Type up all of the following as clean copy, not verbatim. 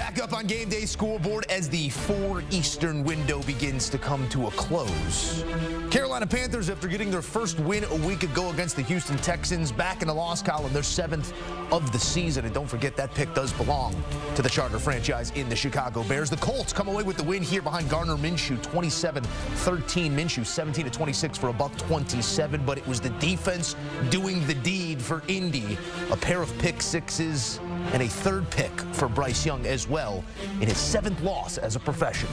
Back up on game day scoreboard as the 4 Eastern window begins to come to a close. Carolina Panthers, after getting their first win a week ago against the Houston Texans, back in the loss column, their 7th of the season. And don't forget, that pick does belong to the Charter franchise in the Chicago Bears. The Colts come away with the win here behind Gardner Minshew, 27-13. Minshew, 17-26 for a $127, but it was the defense doing the deed for Indy. A pair of pick sixes and a 3rd pick for Bryce Young as well in his 7th loss as a professional.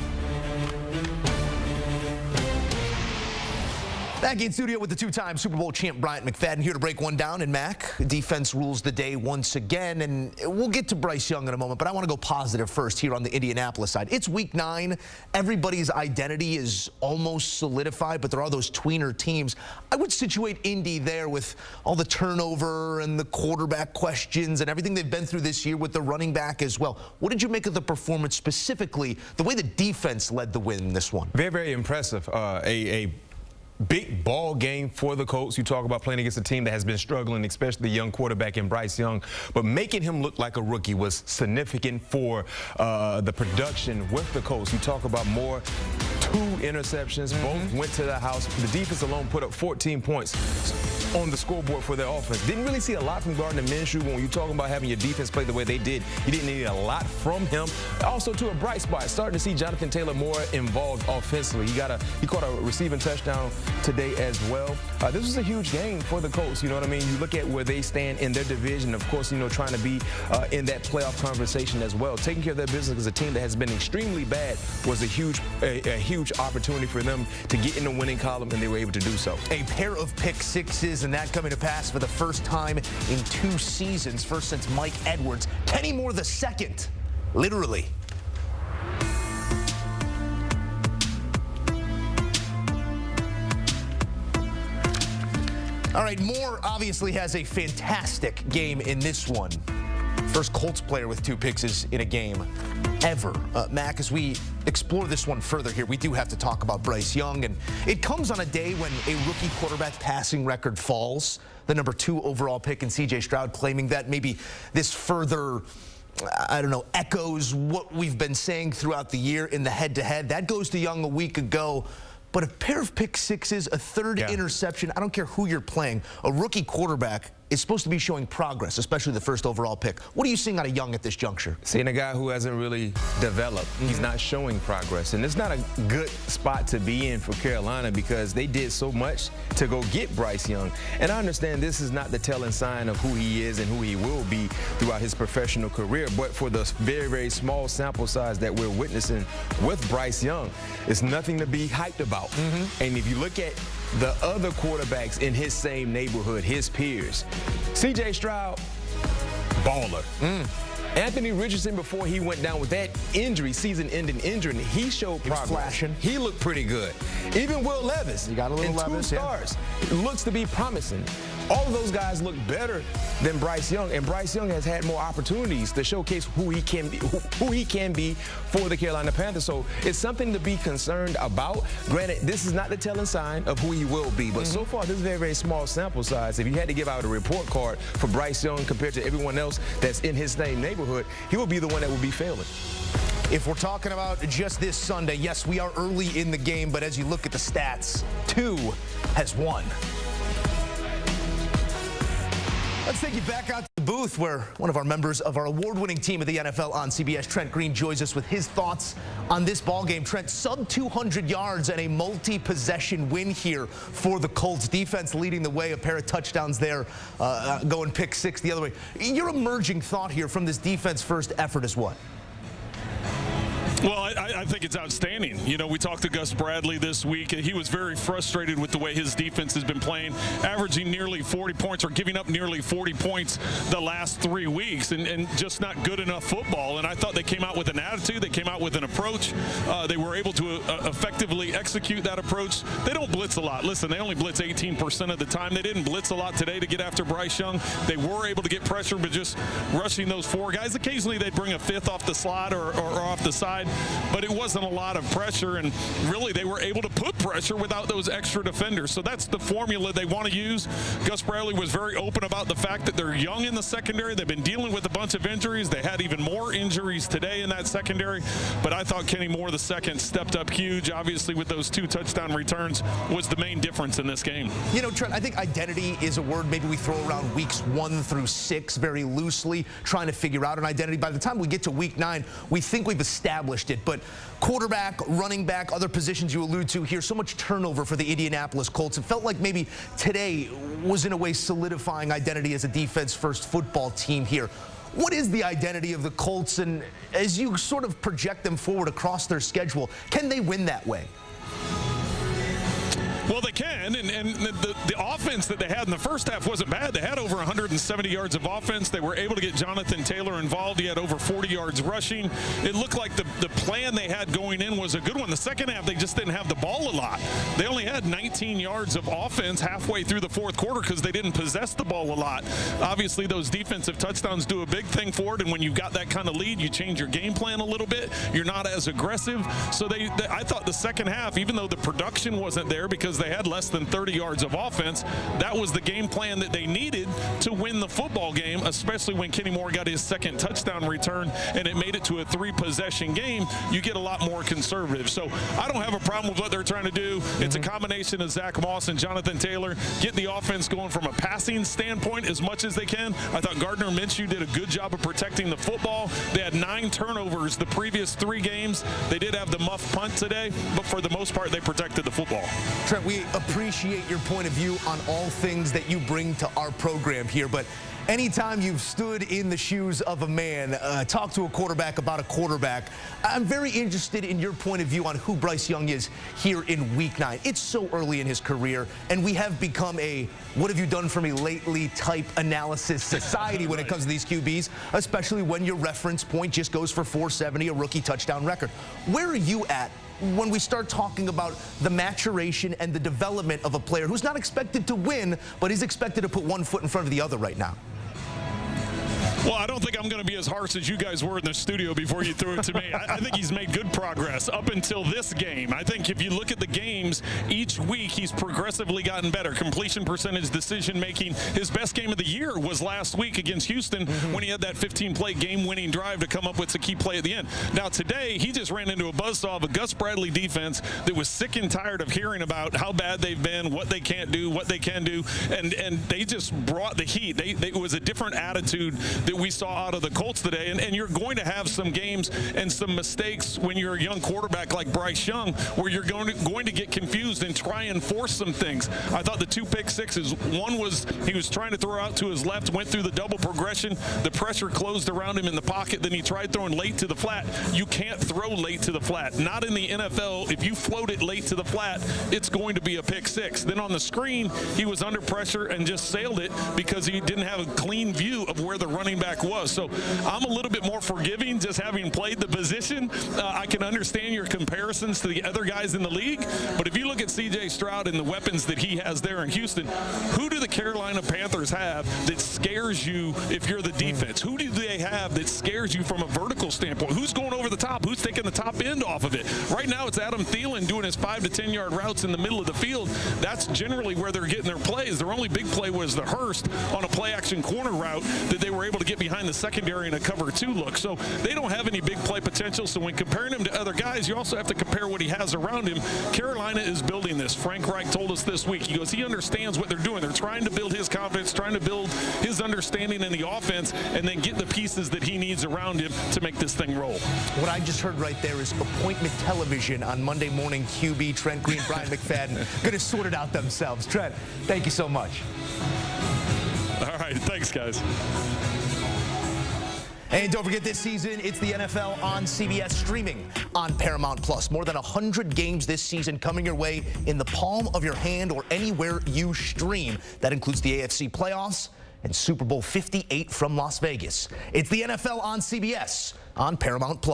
Back in studio with the 2-time Super Bowl champ Bryant McFadden here to break one down. And Mac, defense rules the day once again. And we'll get to Bryce Young in a moment, but I want to go positive first here on the Indianapolis side. It's week 9. Everybody's identity is almost solidified, but there are those tweener teams. I would situate Indy there with all the turnover and the quarterback questions and everything they've been through this year with the running back as well. What did you make of the performance, specifically the way the defense led the win in this one? Very, very impressive. A big ball game for the Colts. You talk about playing against a team that has been struggling, especially the young quarterback in Bryce Young. But making him look like a rookie was significant for the production with the Colts. You talk about more 2 interceptions. Both went to the house. The defense alone put up 14 points on the scoreboard for their offense. Didn't really see a lot from Gardner Minshew. When you're talking about having your defense play the way they did, you didn't need a lot from him. Also, to a bright spot, starting to see Jonathan Taylor more involved offensively. He caught a receiving touchdown today as well. This was a huge game for the Colts. You know what I mean? You look at where they stand in their division. Of course, you know, trying to be in that playoff conversation as well. Taking care of their business as a team that has been extremely bad was a huge opportunity for them to get in the winning column, and they were able to do so. A pair of pick sixes, and that coming to pass for the first time in 2 seasons, first since Mike Edwards. Kenny Moore II, literally. All right, Moore obviously has a fantastic game in this one. First Colts player with 2 picks in a game ever. Mac, as we explore this one further here, we do have to talk about Bryce Young. And it comes on a day when a rookie quarterback passing record falls. The number 2 overall pick in C.J. Stroud claiming that maybe this further, I don't know, echoes what we've been saying throughout the year in the head-to-head. That goes to Young a week ago. But a pair of pick sixes, a 3rd interception, I don't care who you're playing, a rookie quarterback is supposed to be showing progress, especially the 1st overall pick. What are you seeing out of Young at this juncture? Seeing a guy who hasn't really developed. He's not showing progress. And it's not a good spot to be in for Carolina because they did so much to go get Bryce Young. And I understand this is not the telling sign of who he is and who he will be throughout his professional career. But for the very, very small sample size that we're witnessing with Bryce Young, it's nothing to be hyped about. And if you look at the other quarterbacks in his same neighborhood, his peers, C.J. Stroud, baller. Anthony Richardson, before he went down with that injury, season-ending injury, he showed progress. Flashing. He looked pretty good. Even Will Levis, you got a little Levis, 2 stars, looks to be promising. All of those guys look better than Bryce Young, and Bryce Young has had more opportunities to showcase who he can be for the Carolina Panthers. So it's something to be concerned about. Granted, this is not the telling sign of who he will be, but so far this is a very, very small sample size. If you had to give out a report card for Bryce Young compared to everyone else that's in his same neighborhood, he will be the one that will be failing. If we're talking about just this Sunday, yes, we are early in the game, but as you look at the stats, 2 has won. Let's take you back out to the booth where one of our members of our award-winning team of the NFL on CBS, Trent Green, joins us with his thoughts on this ball game. Trent, sub 200 yards and a multi-possession win here for the Colts. Defense leading the way, a pair of touchdowns there, going pick 6 the other way. Your emerging thought here from this defense-first effort is what? Well, I think it's outstanding. You know, we talked to Gus Bradley this week. He was very frustrated with the way his defense has been playing, averaging nearly 40 points or giving up nearly 40 points the last 3 weeks and just not good enough football. And I thought they came out with an attitude. They came out with an approach. They were able to effectively execute that approach. They don't blitz a lot. Listen, they only blitz 18% of the time. They didn't blitz a lot today to get after Bryce Young. They were able to get pressure, but just rushing those 4 guys. Occasionally they'd bring a 5th off the slot or off the side. but it wasn't a lot of pressure, and really they were able to put pressure without those extra defenders. So that's the formula they want to use. Gus Bradley was very open about the fact that they're young in the secondary. They've been dealing with a bunch of injuries. They had even more injuries today in that secondary, but I thought Kenny Moore the second stepped up huge. Obviously with those 2 touchdown returns was the main difference in this game. You know, Trent, I think identity is a word maybe we throw around weeks 1 through 6 very loosely, trying to figure out an identity. By the time we get to week 9, we think we've established it, but quarterback, running back, other positions you allude to here, so much turnover for the Indianapolis Colts. It felt like maybe today was in a way solidifying identity as a defense-first football team here. What is the identity of the Colts, and as you sort of project them forward across their schedule, can they win that way? Well, they can, and the offense that they had in the first half wasn't bad. They had over 170 yards of offense. They were able to get Jonathan Taylor involved. He had over 40 yards rushing. It looked like the plan they had going in was a good one. The second half, they just didn't have the ball a lot. They only had 19 yards of offense halfway through the fourth quarter because they didn't possess the ball a lot. Obviously, those defensive touchdowns do a big thing for it, and when you've got that kind of lead, you change your game plan a little bit. You're not as aggressive. So I thought the second half, even though the production wasn't there because they had less than 30 yards of offense, that was the game plan that they needed to win the football game, especially when Kenny Moore got his second touchdown return and it made it to a 3-possession game. You get a lot more conservative. So I don't have a problem with what they're trying to do. It's a combination of Zach Moss and Jonathan Taylor. Get the offense going from a passing standpoint as much as they can. I thought Gardner Minshew did a good job of protecting the football. They had 9 turnovers the previous 3 games. They did have the muff punt today, but for the most part, they protected the football. Trent, we appreciate your point of view on all things that you bring to our program here, but anytime you've stood in the shoes of a man, talk to a quarterback about a quarterback, I'm very interested in your point of view on who Bryce Young is here in week 9. It's so early in his career, and we have become a what have you done for me lately type analysis society when it comes to these QBs, especially when your reference point just goes for 470, a rookie touchdown record. Where are you at when we start talking about the maturation and the development of a player who's not expected to win, but is expected to put one foot in front of the other right now? Well, I don't think I'm going to be as harsh as you guys were in the studio before you threw it to me. I think he's made good progress up until this game. I think if you look at the games, each week he's progressively gotten better. Completion percentage, decision-making. His best game of the year was last week against Houston when he had that 15-play game-winning drive to come up with a key play at the end. Now, today, he just ran into a buzzsaw of a Gus Bradley defense that was sick and tired of hearing about how bad they've been, what they can't do, what they can do, and they just brought the heat. It was a different attitude that we saw out of the Colts today, and you're going to have some games and some mistakes when you're a young quarterback like Bryce Young where you're going to get confused and try and force some things. I thought the 2 pick sixes, one was he was trying to throw out to his left, went through the double progression, the pressure closed around him in the pocket, then he tried throwing late to the flat. You can't throw late to the flat. Not in the NFL. If you float it late to the flat, it's going to be a pick 6. Then on the screen, he was under pressure and just sailed it because he didn't have a clean view of where the running back was. So I'm a little bit more forgiving just having played the position. I can understand your comparisons to the other guys in the league, but if you look at C.J. Stroud and the weapons that he has there in Houston, who do the Carolina Panthers have that scares you if you're the defense? Who do they have that scares you from a vertical standpoint? Who's going over the top? Who's taking the top end off of it? Right now it's Adam Thielen doing his 5 to 10 yard routes in the middle of the field. That's generally where they're getting their plays. Their only big play was the Hurst on a play action corner route that they were able to get behind the secondary in a cover 2 look. So they don't have any big play potential. So when comparing him to other guys, you also have to compare what he has around him. Carolina is building this. Frank Reich told us this week. He goes, he understands what they're doing. They're trying to build his confidence, trying to build his understanding in the offense, and then get the pieces that he needs around him to make this thing roll. What I just heard right there is appointment television on Monday morning. QB Trent Green, Bryant McFadden going to sort it out themselves. Trent, thank you so much. All right, thanks, guys. And don't forget, this season, it's the NFL on CBS, streaming on Paramount+. More than 100 games this season coming your way in the palm of your hand or anywhere you stream. That includes the AFC playoffs and Super Bowl 58 from Las Vegas. It's the NFL on CBS on Paramount+.